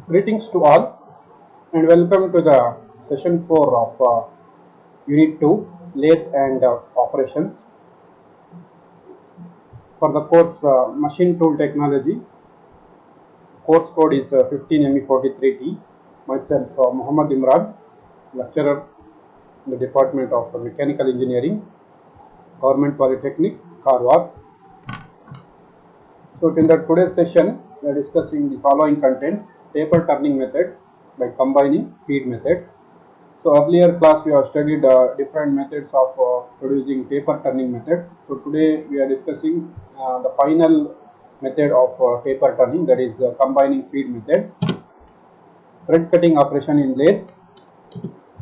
Greetings to all and welcome to the session 4 of Unit 2 Lathe and Operations for the course Machine Tool Technology. Course code is 15ME43T. Myself Muhammad Imran, lecturer in the Department of Mechanical Engineering, Government Polytechnic, Karwar. So in the today's session we are discussing the following content: taper turning methods by combining feed methods. So earlier class we have studied different methods of producing taper turning method. So today we are discussing the final method of taper turning, that is combining feed method, thread cutting operation in lathe,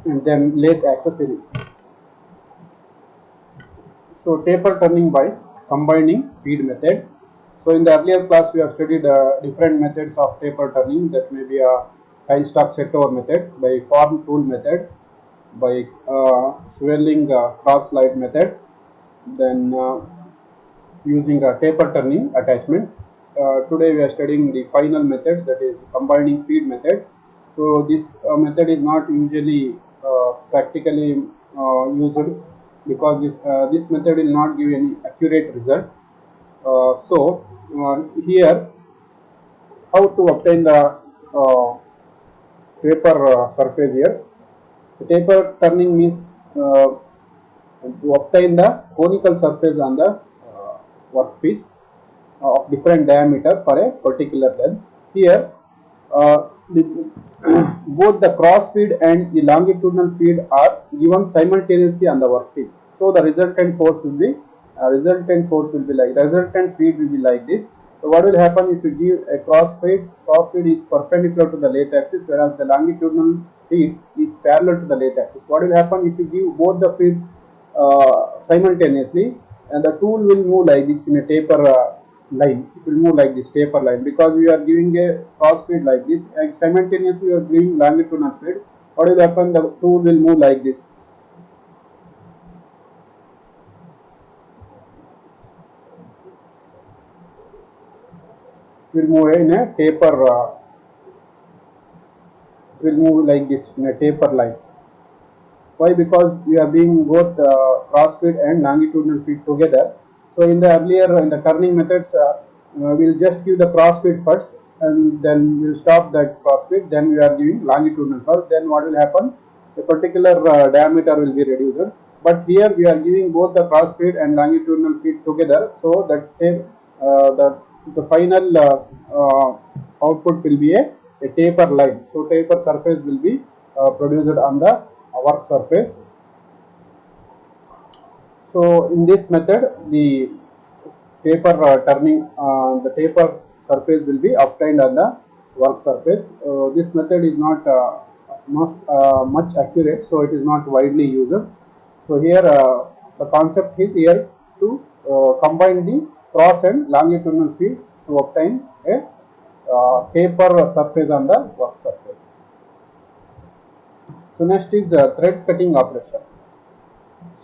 and then lathe accessories. So taper turning by combining feed method. So in the earlier class we have studied different methods of taper turning, that may be a tile stock set over method, by form tool method, by swirling cross slide method, then using a taper turning attachment. Today we are studying the final method, that is combining feed method. So this method is not usually practically used, because this method will not give any accurate result. Here how to obtain the taper surface here. The taper turning means to obtain the conical surface on the workpiece of different diameter for a particular length. Here, both the cross feed and the longitudinal feed are given simultaneously on the workpiece. So the resultant force will be resultant feed will be like this. So what will happen if you give a cross feed? Cross feed is perpendicular to the lathe axis, whereas the longitudinal feed is parallel to the lathe axis. What will happen if you give both the feed simultaneously, and the tool will move like this in a taper line. It will move like this taper line, because we are giving a cross feed like this, and simultaneously we are giving longitudinal feed. What will happen? The tool will move like this. Will move in a taper. Will move like this in a taper line. Why? Because we are being both cross feed and longitudinal feed together. So in the turning methods, we'll just give the cross feed first, and then we'll stop that cross feed. Then we are giving longitudinal first. Then what will happen? A particular diameter will be reduced. But here we are giving both the cross feed and longitudinal feed together, so that the final output will be a taper line. So taper surface will be produced on the work surface. So in this method, the taper the taper surface will be obtained on the work surface. This method is not much accurate, so it is not widely used. So here the concept is here to combine the cross and longitudinal feed to obtain a taper surface on the work surface. So next is thread cutting operation.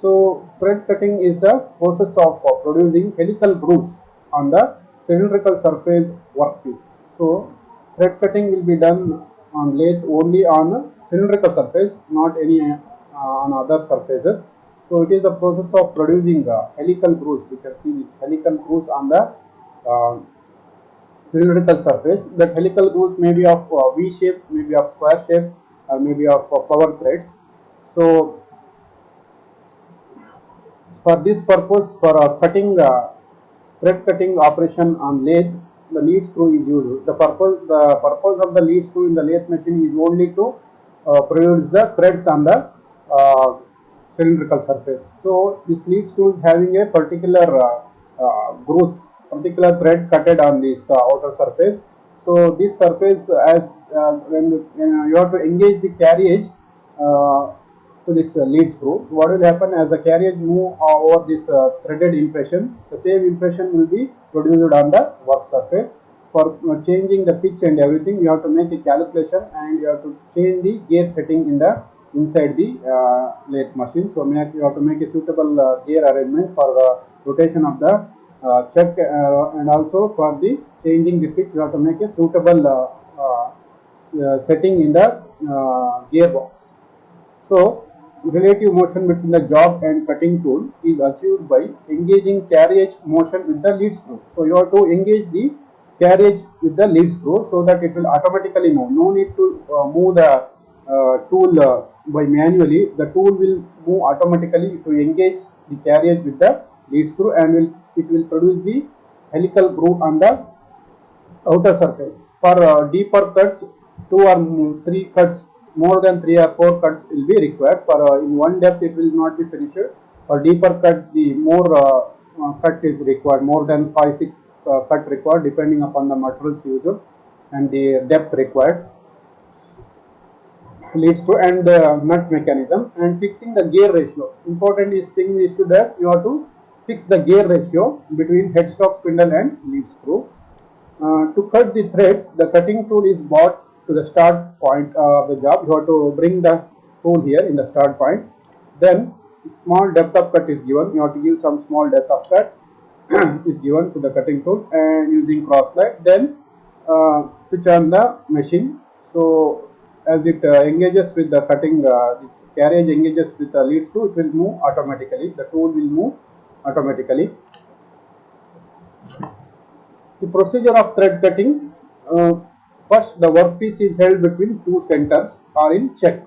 So thread cutting is the process of producing helical grooves on the cylindrical surface workpiece. So thread cutting will be done on lathe only on cylindrical surface, not any on other surfaces. So it is the process of producing helical grooves. You can see this helical grooves on the cylindrical surface. That helical grooves may be of V shape, may be of square shape, or may be of power threads. So for this purpose, for thread cutting operation on lathe, the lead screw is used. The purpose of the lead screw in the lathe machine is only to produce the threads on the cylindrical surface. So this lead screw is having a particular grooves, particular thread cutted on this outer surface. So this surface, as when you have to engage the carriage to this lead screw, what will happen as the carriage move over this threaded impression, the same impression will be produced on the work surface. For changing the pitch and everything, you have to make a calculation, and you have to change the gear setting in the inside the lathe machine. So you have to make a suitable gear arrangement for the rotation of the chuck, and also for the changing the pitch, you have to make a suitable setting in the gearbox. So, relative motion between the job and cutting tool is achieved by engaging carriage motion with the lead screw. So, you have to engage the carriage with the lead screw so that it will automatically move. No need to move the tool by manually. The tool will move automatically to engage the carriage with the lead screw, and it will produce the helical groove on the outer surface. For deeper cuts, 2 or 3 cuts, more than 3 or 4 cuts will be required. For in one depth, it will not be finished. For deeper cut, the more cut is required, more than 5-6 cut required, depending upon the materials used and the depth required. Leads to and nut mechanism and fixing the gear ratio. Important thing is to that you have to fix the gear ratio between headstock spindle and lead screw. To cut the threads, the cutting tool is brought to the start point of the job. You have to bring the tool here in the start point. Then small depth of cut is given. You have to give some small depth of cut is given to the cutting tool and using cross slide. Then switch on the machine. So as it engages with the cutting, this carriage engages with the lead screw, it will move automatically. The tool will move automatically. The procedure of thread cutting, first the workpiece is held between 2 centers or in check,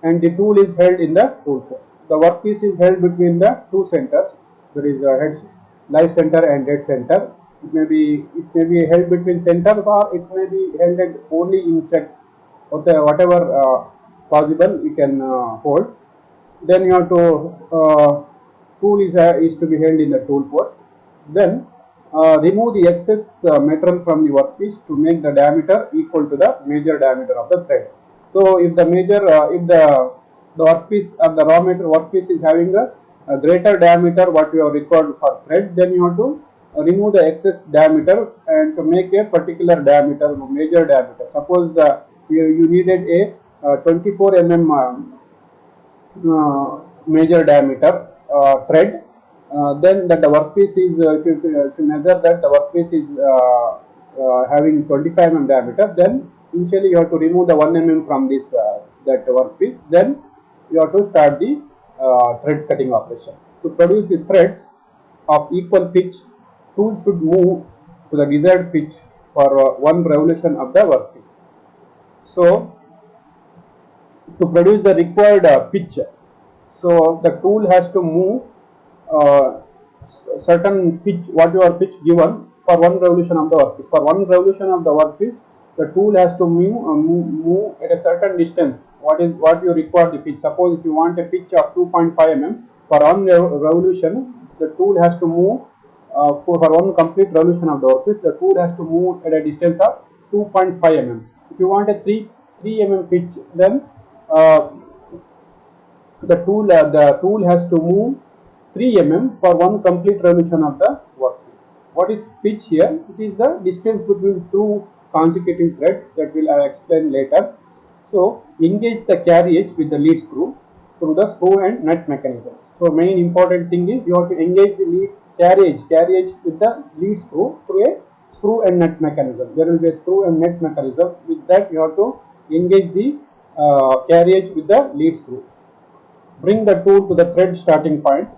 and the tool is held in the tool post. The workpiece is held between the 2 centers. There is a head, live center and dead center. It may be held between centers, or it may be held only in check. Whatever possible we can hold. Then you have to tool is to be held in the tool post. Then remove the excess metal from the workpiece to make the diameter equal to the major diameter of the thread. So if the if the workpiece or the raw material workpiece is having a greater diameter what you have required for thread, then you have to remove the excess diameter and to make a particular diameter, major diameter. Suppose you needed a 24 mm major diameter thread. Then that the workpiece is, if you measure that the workpiece is having 25 mm diameter, then initially you have to remove the 1 mm from this that workpiece. Then you have to start the thread cutting operation. To produce the threads of equal pitch, tool should move to the desired pitch for 1 revolution of the workpiece. So to produce the required pitch, so the tool has to move certain pitch, whatever pitch given for 1 revolution of the workpiece. For 1 revolution of the workpiece, the tool has to move at a certain distance. What you require the pitch. Suppose if you want a pitch of 2.5 mm, for 1 revolution, the tool has to move for 1 complete revolution of the workpiece, the tool has to move at a distance of 2.5 mm. If you want a 3 mm pitch, then the tool has to move 3 mm for 1 complete revolution of the workpiece. What is pitch here? It is the distance between 2 consecutive threads that will explain later. So engage the carriage with the lead screw through the screw and nut mechanism. So main important thing is you have to engage the lead carriage with the lead screw through a screw and nut mechanism. There will be a screw and nut mechanism. With that you have to engage the carriage with the lead screw. Bring the tool to the thread starting point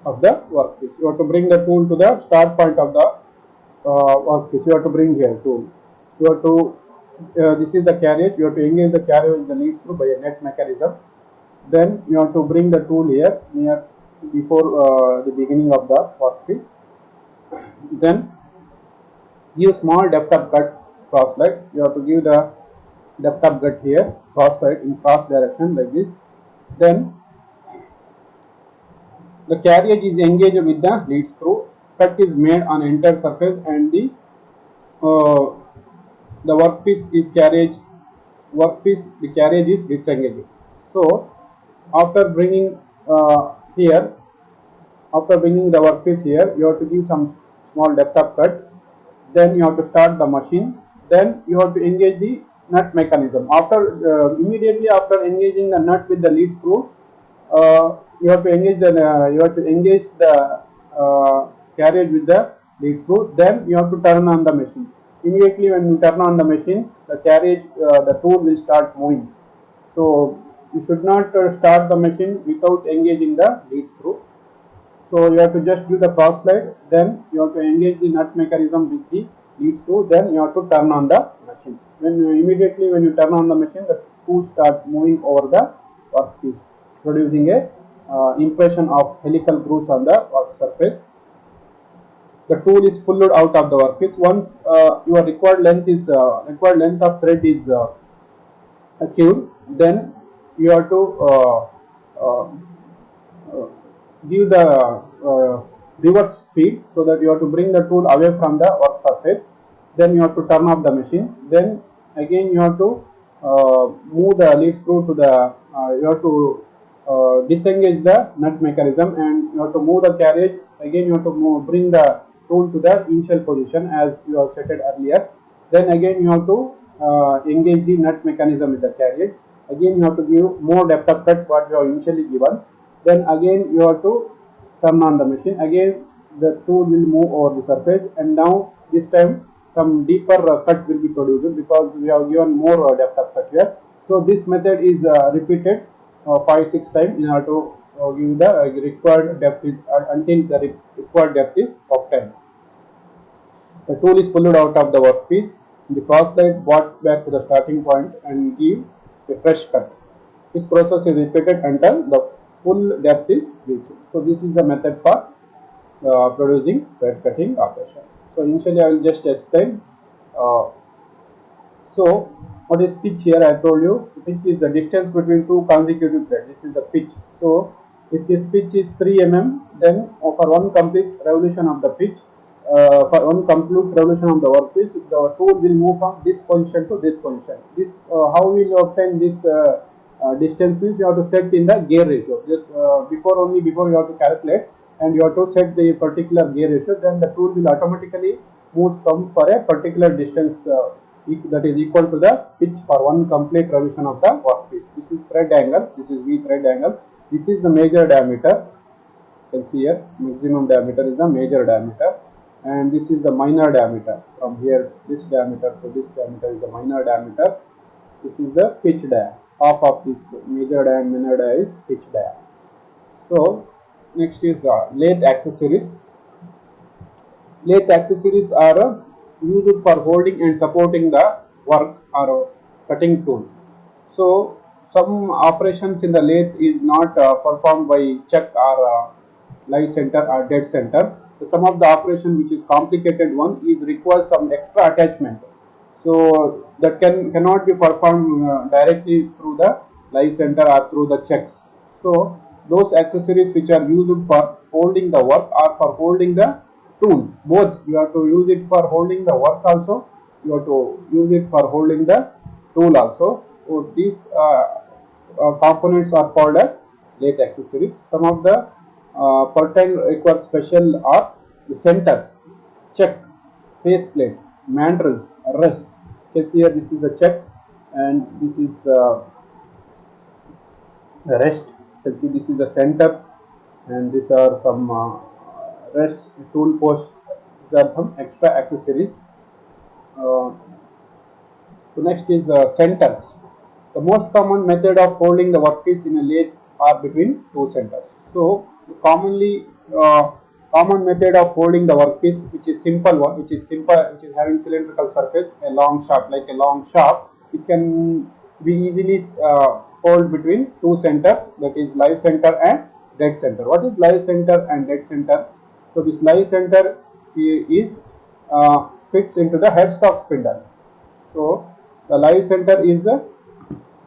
of the workpiece. You have to bring the tool to the start point of the workpiece. You have to bring here tool. You have to this is the carriage. You have to engage the carriage with the lead screw by a net mechanism. Then you have to bring the tool here near before the beginning of the workpiece. Then give small depth of cut cross side. You have to give the depth of cut here cross side in cross direction like this. Then the carriage is engaged with the lead screw. Cut is made on entire surface and the workpiece is the carriage is disengaged. So after bringing the workpiece here, you have to give some small depth of cut. Then you have to start the machine. Then you have to engage the nut mechanism. Immediately after engaging the nut with the lead screw, you have to engage the carriage with the lead screw. Then you have to turn on the machine. immediately when you turn on the machine, the carriage, the tool will start moving. So you should not start the machine without engaging the lead screw. So you have to just give the cross slide, then you have to engage the nut mechanism with the lead screw, then you have to turn on the machine. Immediately when you turn on the machine, the tool starts moving over the workpiece, producing a impression of helical grooves on the work surface. The tool is pulled out of the workpiece. Once your required length of thread is achieved, then you have to uh, uh, give the reverse speed, so that you have to bring the tool away from the work surface. Then you have to turn off the machine. Then again you have to move the lead screw to the you have to disengage the nut mechanism, and you have to move the carriage. Again you have to bring the tool to the initial position as you have stated earlier. Then again you have to engage the nut mechanism with the carriage. Again you have to give more depth of cut what you have initially given. Then again you have to turn on the machine. Again the tool will move over the surface, and now this time some deeper cut will be produced because we have given more depth of cut here. So this method is repeated 5-6 times in order to give the required depth until the required depth is obtained. The tool is pulled out of the workpiece. The cross slide brought back to the starting point and give a fresh cut. This process is repeated until the full depth is reached. So this is the method for producing thread cutting operation. So initially I will just explain. Uh, so what is pitch here? I told you pitch is the distance between two consecutive threads. This is the pitch. So if this pitch is 3 mm, then for one complete revolution of the pitch, for one complete revolution of the workpiece, the tool will move from this position to this position. This how we will obtain this distance means you have to set in the gear ratio. Just before you have to calculate, and you have to set the particular gear ratio. Then the tool will automatically move from for a particular distance that is equal to the pitch for one complete revolution of the workpiece. This is thread angle. This is V thread angle. This is the major diameter. You can see here maximum diameter is the major diameter, and this is the minor diameter. From here this diameter to this diameter is the minor diameter. This is the pitch dia. Half of this major dia and minor dia is pitch dia. So next is lathe accessories. Lathe accessories are used for holding and supporting the work or cutting tool. So some operations in the lathe is not performed by chuck or live center or dead center. So some of the operation which is complicated one is requires some extra attachment. So that cannot be performed directly through the live center or through the chucks. So those accessories which are used for holding the work or for holding the tool, both you have to use it for holding the work also, you have to use it for holding the tool also. So these components are called as lathe accessories. Some of the pertain require special are the centers, chuck, faceplate, mandrels, rest. You can see here this is the chuck and this is the rest. You can see this is the centers, and these are some rest, tool post. These are some extra accessories. So next is centers. The most common method of holding the workpiece in a lathe are between two centers. So common method of holding the workpiece, which is simple one, which is having cylindrical surface, a long shaft, like a long shaft, it can be easily hold between two centers, that is live center and dead center. What is live center and dead center? So this live center is fits into the headstock spindle. So the live center is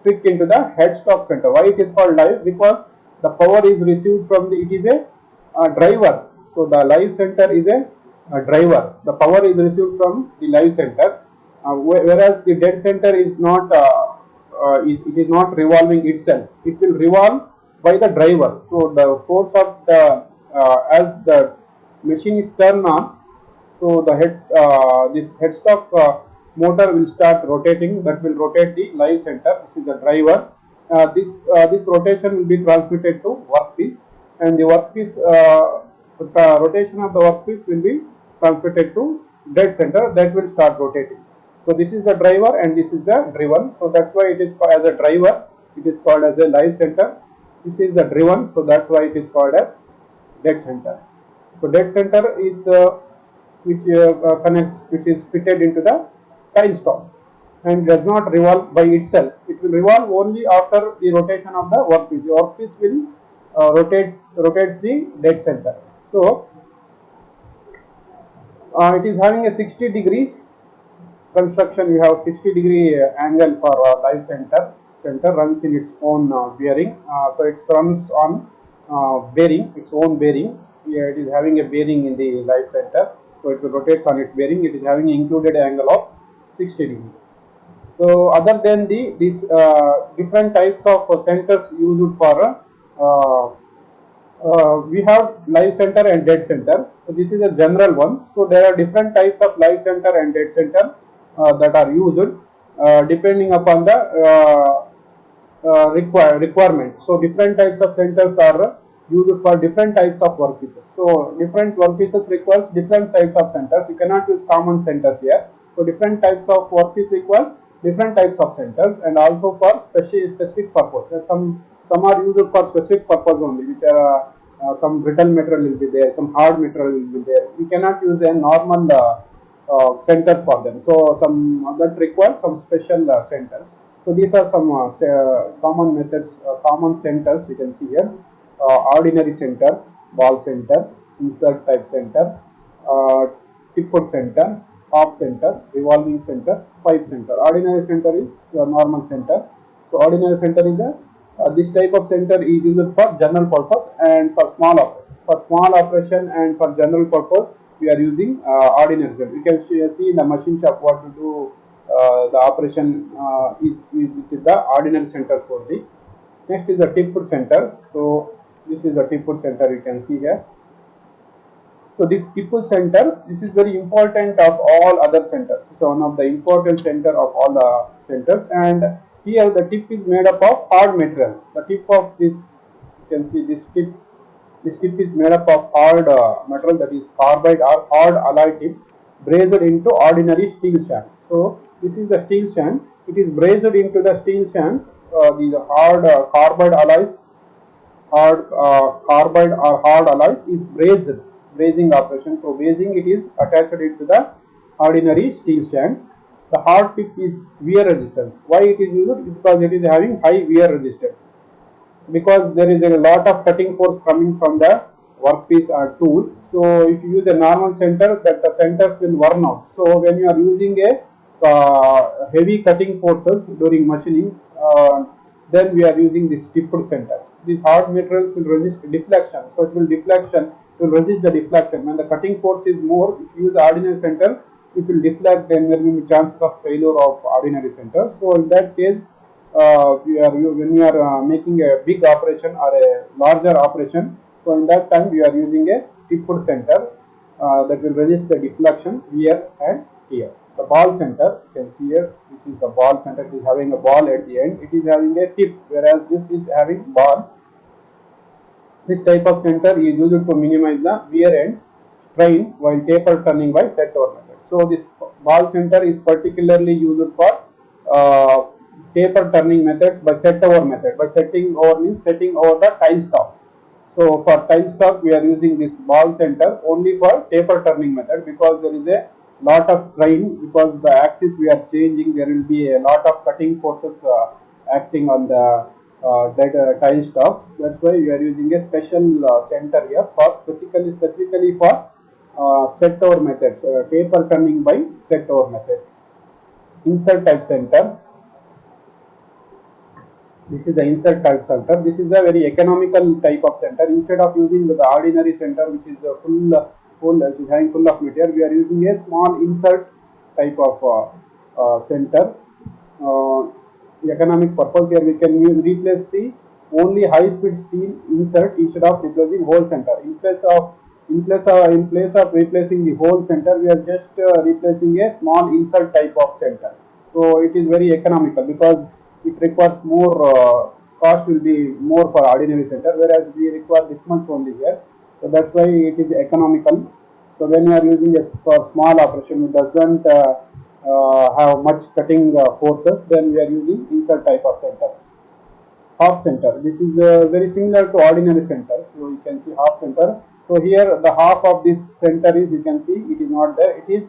fit into the headstock center. Why it is called live? Because the power is received from it is a driver. So the live center is a driver. The power is received from the live center, whereas the dead center is not. It is not revolving itself. It will revolve by the driver. So the force of the as the machine is turned on, so the this headstock motor will start rotating. That will rotate the live center. This is the driver. This rotation will be transmitted to workpiece, and the workpiece the rotation of the workpiece will be transmitted to dead center, that will start rotating. So this is the driver and this is the driven. So that's why it is called as a driver. It is called as a live center. This is the driven. So that's why it is called as dead center. So dead center is which is fitted into the tail stop and does not revolve by itself. It will revolve only after the rotation of the workpiece. The workpiece will rotates the dead center. So it is having a 60-degree construction. You have 60-degree angle for live center. Center runs in its own bearing. So it runs on bearing, its own bearing. Here it is having a bearing in the live center. So it will rotate on its bearing. It is having included angle of 60 degree. So other than these different types of centers used for we have live center and dead center. So this is a general one. So there are different types of live center and dead center that are used depending upon the requirement. So different types of centers are used for different types of workpieces. So different workpieces requires different types of centers. You cannot use common centers here. So different types of workpiece require different types of centers, and also for specific purpose. Some are used for specific purpose only, which are some brittle material will be there, some hard material will be there. We cannot use a normal centers for them. So some that require some special centers. So these are some common methods, common centers you can see here. Ordinary center, ball center, insert type center, tipped center, half center, revolving center, pipe center. Ordinary center is normal center. So ordinary center is this type of center is used for general purpose and for small operation. For small operation and for general purpose, we are using ordinary center. You can see in the machine shop what to do. The operation is the ordinary center only. Next is the tipped center. So this is the tipped center you can see here. So this tipped center, this is very important of all other centers. So one of the important center of all the centers, and here the tip is made up of hard material. The tip of this, you can see this tip is made up of hard material, that is carbide or hard alloy tip brazed into ordinary steel shank. So this is the steel shank. It is brazed into the steel shank. These hard carbide alloys, carbide or hard alloys is brazing operation. So brazing it is attached into the ordinary steel shank. The hard tip is wear resistance. Why it is used? Because it is having high wear resistance. Because there is a lot of cutting force coming from the workpiece or tool. So if you use a normal center, that the centers will worn out. So when you are using a heavy cutting forces during machining, then we are using these tipped centers. These hard materials will resist deflection. So it will resist the deflection. When the cutting force is more, if you use the ordinary center, it will deflect, then there will be chances of failure of ordinary center. So in that case, when we are making a big operation or a larger operation, so in that time we are using a tipped center that will resist the deflection, wear and tear. The ball center, you can see here, this is the ball center. It is having a ball at the end. It is having a tip, whereas this is having ball. This type of center is used to minimize the wear and strain while taper turning by set over method. So this ball center is particularly used for taper turning methods by set over method. By setting over means setting over the tile stock. So for tile stock we are using this ball center only for taper turning method, because there is a lot of strain, because the axis we are changing, there will be a lot of cutting forces acting on the tile stock. That's why we are using a special center here for specifically for set over methods, taper turning by set over methods. Insert type center. This is the insert type center. This is a very economical type of center. Instead of using the ordinary center, which is which is having full of material, we are using a small insert type of center. Economic purpose, here we can replace the only high speed steel insert instead of replacing whole center. In place of replacing the whole center, we are just replacing a small insert type of center. So it is very economical, because it requires more cost will be more for ordinary center, whereas we require this much only here. So that's why it is economical So when you are using a for small operation, it doesn't have much cutting forces, then we are using insert type of centers. Half center. This is very similar to ordinary center. So you can see half center. So here the half of this center is, you can see it is not there. It is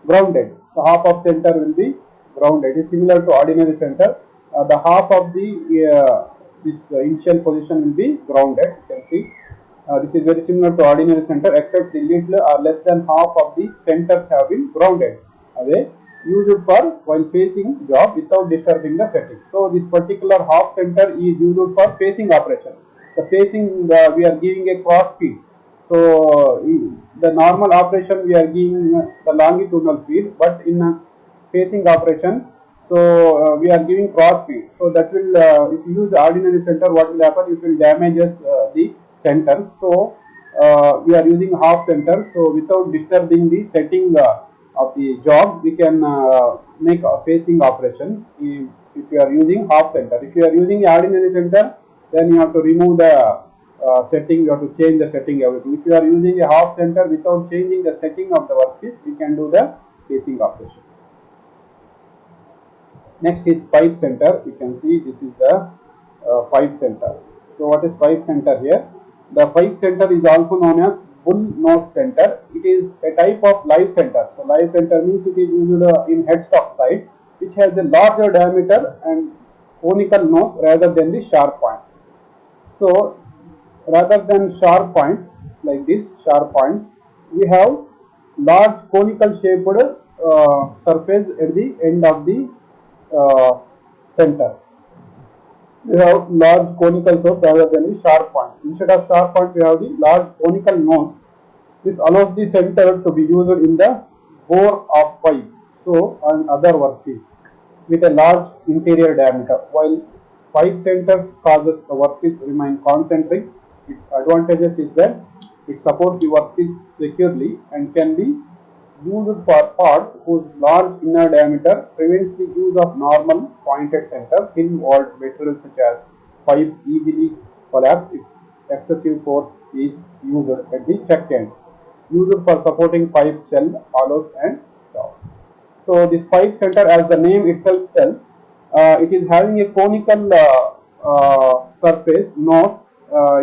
grounded. The half of center will be grounded. It is similar to ordinary center. The half of the this initial position will be grounded. You can see this is very similar to ordinary center, except the little or less than half of the centers have been grounded away, used for while facing job without disturbing the setting. So this particular half center is used for facing operation. The facing, we are giving a cross feed. So the normal operation we are giving the longitudinal feed, but in a facing operation, so we are giving cross feed. So that will, if you use the ordinary center, what will happen? It will damages the center. So we are using half center. So without disturbing the setting of the job, we can make a facing operation if you are using half center. If you are using the ordinary center, then you have to remove the setting, you have to change the setting, everything. If you are using a half center without changing the setting of the workpiece, we can do the facing operation. Next is pipe center. You can see this is the pipe center. So what is pipe center here? The pipe center is also known as bull nose center. It is a type of live center. So live center means it is used in headstock side, which has a larger diameter and conical nose rather than the sharp point. So rather than sharp point like this, sharp point, we have large conical shaped surface at the end of the center. We have large conical nose rather than the sharp point. Instead of sharp point, we have the large conical nose. This allows the center to be used in the bore of pipe, so and other workpiece with a large interior diameter. While pipe center causes the workpiece remain concentric, its advantages is that it supports the workpiece securely and can be used for parts whose large inner diameter prevents the use of normal pointed center. Thin walled materials such as pipes easily collapse if excessive force is used at the check end. Used for supporting pipes, shell, hollows and jaws. So this pipe center, as the name itself tells, it is having a conical surface nose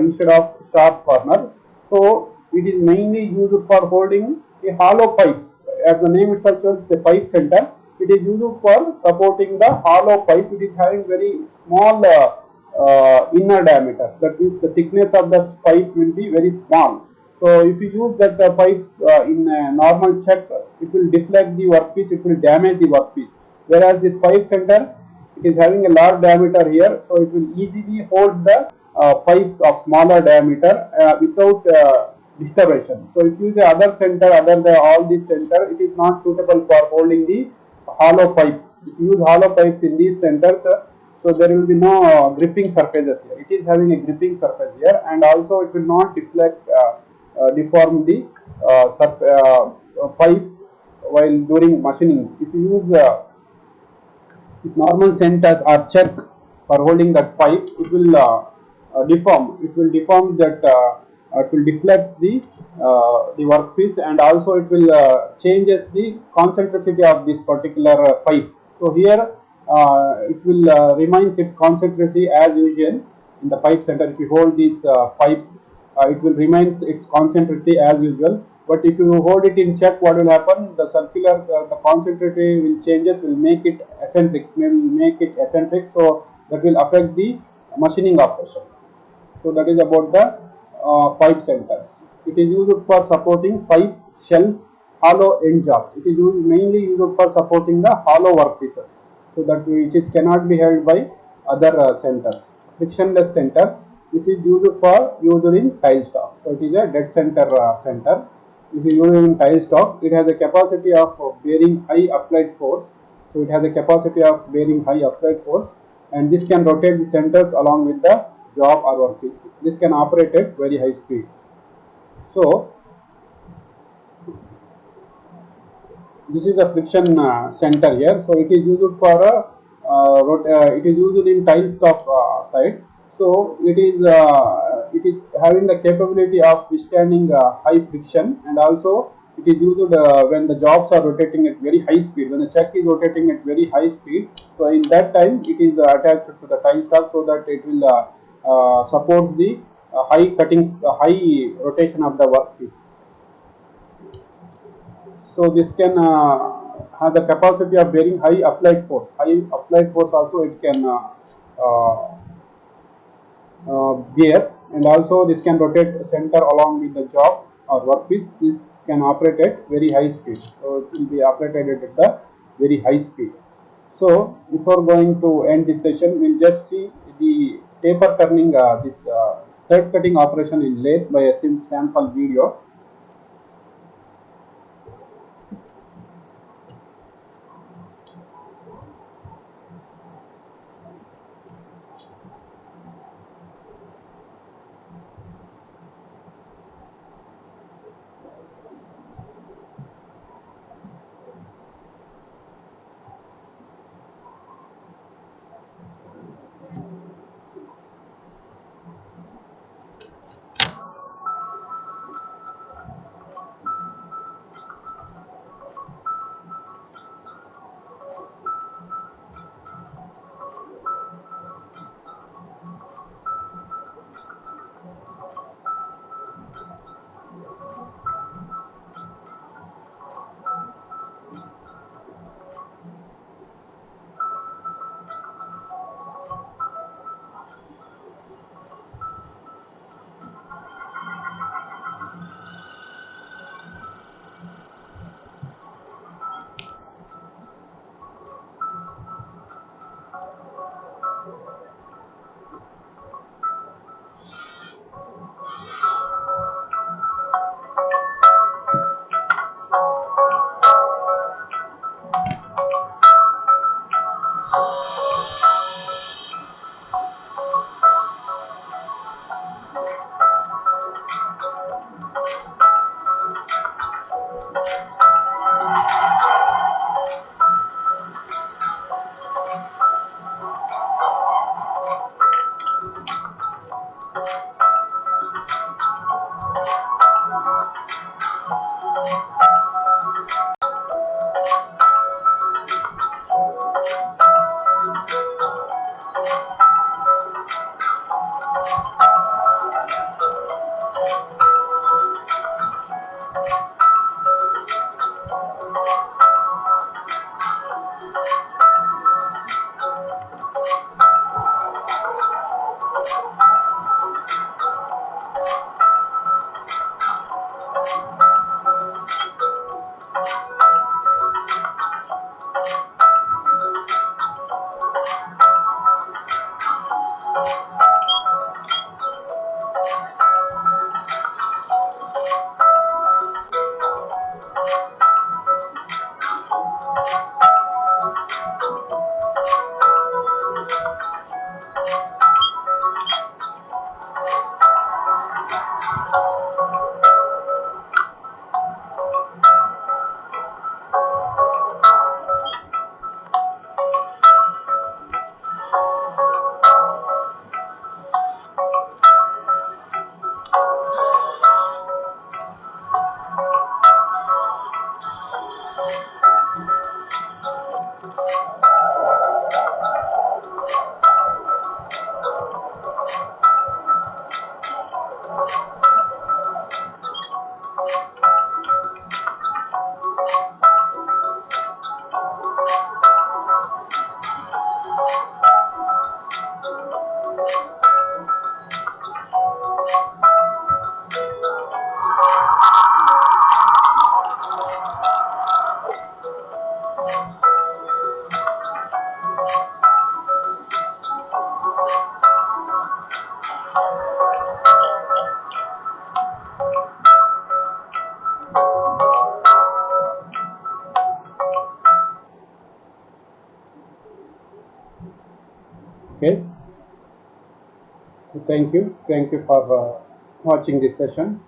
instead of sharp corner. So it is mainly used for holding a hollow pipe. As the name itself shows, a pipe center. It is used for supporting the hollow pipe. It is having very small inner diameter. That means the thickness of the pipe will be very small. So if you use that pipes in a normal check, it will deflect the workpiece. It will damage the workpiece. Whereas this pipe center, it is having a large diameter here, so it will easily hold the pipes of smaller diameter without disturbance. So if you use the other center, other than all these center, it is not suitable for holding the hollow pipes. If you use hollow pipes in these centers, so there will be no gripping surfaces here. It is having a gripping surface here, and also it will not deflect, deform the pipes while during machining. If you use normal centers or check for holding that pipe, it will deform. It will deform that. It will deflect the workpiece, and also it will changes the concentricity of this particular pipes. So here it will remains its concentricity as usual in the pipe center. If you hold these pipes, it will remains its concentricity as usual. But if you hold it in check, what will happen? The circular, the concentricity will changes, will make it eccentric, So that will affect the machining operation. So that is about the pipe center. It is used for supporting pipes, shells, hollow end jobs. It is mainly used for supporting the hollow workpieces. So that which cannot be held by other centers. Frictionless center. This is used in tile stock. So it is a dead center center. If you use it in tile stock, it has a capacity of bearing high applied force. So it has a capacity of bearing high applied force, and this can rotate the centers along with the job or workpiece. This can operate at very high speed. So this is the friction center here. So it is used for it is used in tile stock side. So it is having the capability of withstanding high friction, and also It is used when the jobs are rotating at very high speed. When the check is rotating at very high speed, so in that time it is attached to the time stalk so that it will support the high rotation of the workpiece. So this can have the capacity of bearing high applied force. High applied force also it can bear, and also this can rotate center along with the job or workpiece. This can operate at very high speed. So it will be operated at the very high speed. So before going to end this session, we'll just see the taper turning this thread cutting operation in lathe by a sample video. Okay. Thank you for watching this session.